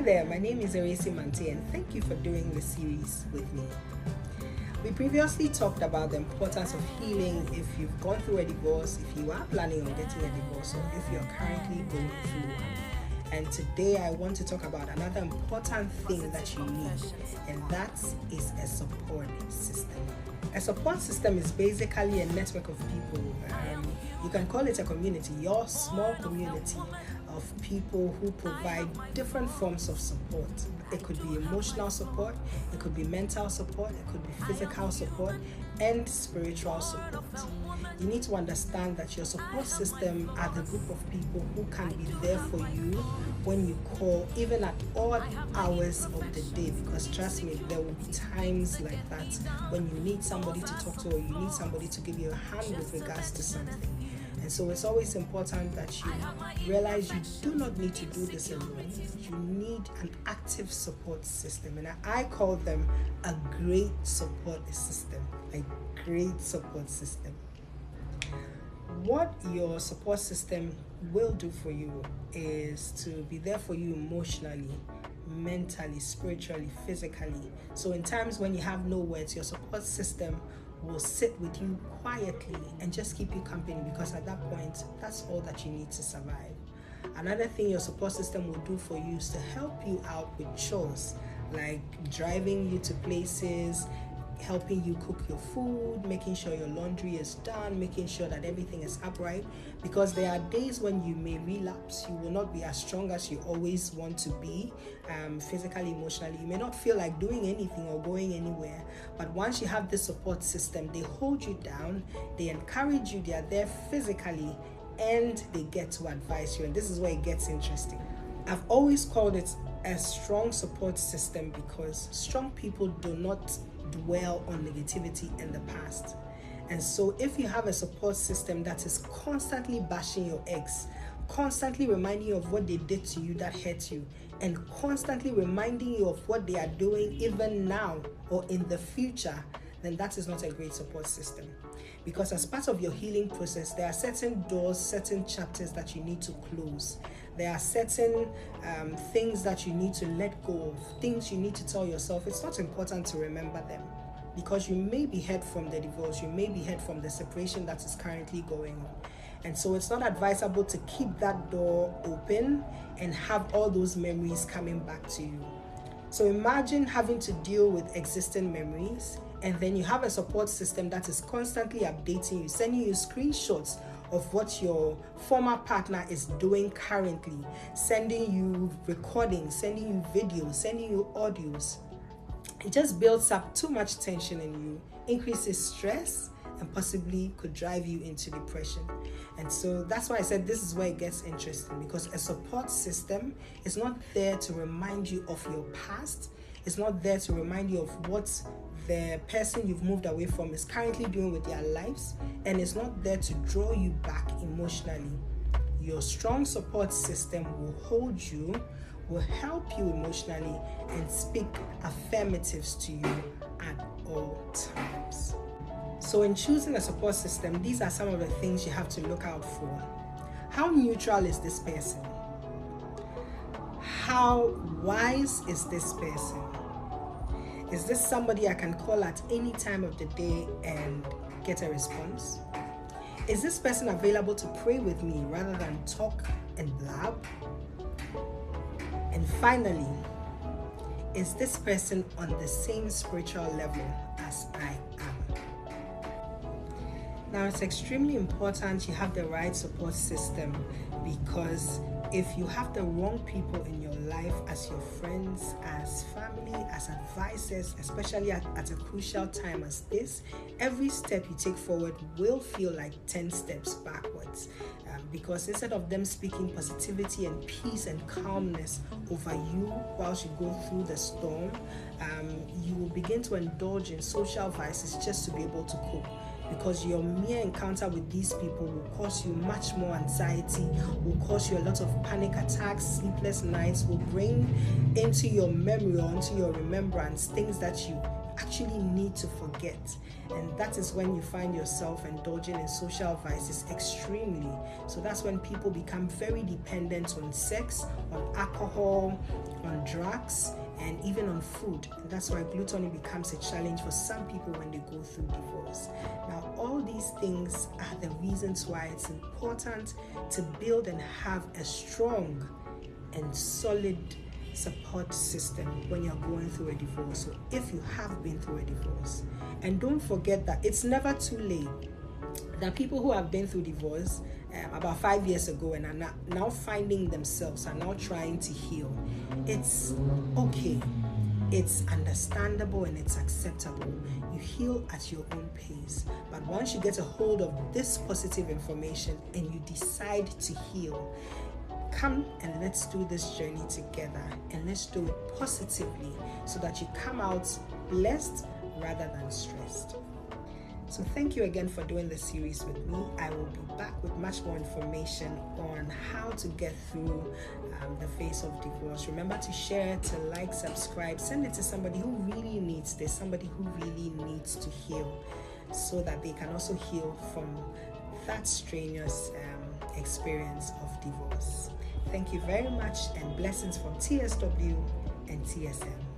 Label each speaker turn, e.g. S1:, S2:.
S1: Hi there, my name is Eresi Mante and thank you for doing this series with me. We previously talked about the importance of healing if you've gone through a divorce, if you are planning on getting a divorce, or if you're currently going through one. And today I want to talk about another important thing that you need, and that is a support system. A support system is basically a network of people. You can call it a community, your small community of people who provide different forms of support. It could be emotional support, it could be mental support, it could be physical support, and spiritual support. You need to understand that your support system are the group of people who can be there for you when you call, even at odd hours of the day, because trust me, there will be times like that when you need somebody to talk to, or you need somebody to give you a hand with regards to something. And so it's always important that you realize you do not need to do this alone. You need an active support system, and I call them a great support system. A great support system. What your support system will do for you is to be there for you emotionally, mentally, spiritually, physically. So in times when you have no words, your support system will sit with you quietly and just keep you company, because at that point, that's all that you need to survive. Another thing your support system will do for you is to help you out with chores, like driving you to places, helping you cook your food, making sure your laundry is done, making sure that everything is upright, because there are days when you may relapse. You will not be as strong as you always want to be, physically, emotionally. You may not feel like doing anything or going anywhere, but once you have this support system, they hold you down, they encourage you, they are there physically, and they get to advise you. And this is where it gets interesting. I've always called it a strong support system because strong people do not dwell on negativity in the past. And so if you have a support system that is constantly bashing your ex, constantly reminding you of what they did to you that hurt you, and constantly reminding you of what they are doing even now or in the future, then that is not a great support system. Because as part of your healing process, there are certain doors, certain chapters that you need to close. There are certain things that you need to let go of, things you need to tell yourself. It's not important to remember them, because you may be hurt from the divorce, you may be hurt from the separation that is currently going on. And so it's not advisable to keep that door open and have all those memories coming back to you. So imagine having to deal with existing memories, and then you have a support system that is constantly updating you, sending you screenshots of what your former partner is doing currently, sending you recordings, sending you videos, sending you audios. It just builds up too much tension in you, increases stress, and possibly could drive you into depression. And so that's why I said this is where it gets interesting, because a support system is not there to remind you of your past. It's not there to remind you of what the person you've moved away from is currently doing with their lives, and it's not there to draw you back emotionally. Your strong support system will hold you, will help you emotionally, and speak affirmatives to you at all times. So in choosing a support system, these are some of the things you have to look out for. How neutral is this person? How wise is this person? Is this somebody I can call at any time of the day and get a response? Is this person available to pray with me rather than talk and blab? And finally, is this person on the same spiritual level as I am? Now, it's extremely important you have the right support system, because if you have the wrong people in your life as your friends, as family, as advisors, especially at a crucial time as this, every step you take forward will feel like 10 steps backwards. Because instead of them speaking positivity and peace and calmness over you whilst you go through the storm, you will begin to indulge in social vices just to be able to cope. Because your mere encounter with these people will cause you much more anxiety, will cause you a lot of panic attacks, sleepless nights, will bring into your memory or into your remembrance things that you actually need to forget. And that is when you find yourself indulging in social vices extremely. So that's when people become very dependent on sex, on alcohol, on drugs, and even on food. And that's why gluttony becomes a challenge for some people when they go through divorce. Now, all these things are the reasons why it's important to build and have a strong and solid support system when you're going through a divorce, or if you have been through a divorce. And don't forget that it's never too late. There are people who have been through divorce about 5 years ago and are now finding themselves, are now trying to heal. It's okay, it's understandable, and it's acceptable. You heal at your own pace. But once you get a hold of this positive information and you decide to heal, come and let's do this journey together, and let's do it positively so that you come out blessed rather than stressed. So thank you again for doing the series with me. I will be back with much more information on how to get through the phase of divorce. Remember to share, to like, subscribe, send it to somebody who really needs this, somebody who really needs to heal, so that they can also heal from that strenuous experience of divorce. Thank you very much, and blessings from TSW and TSM.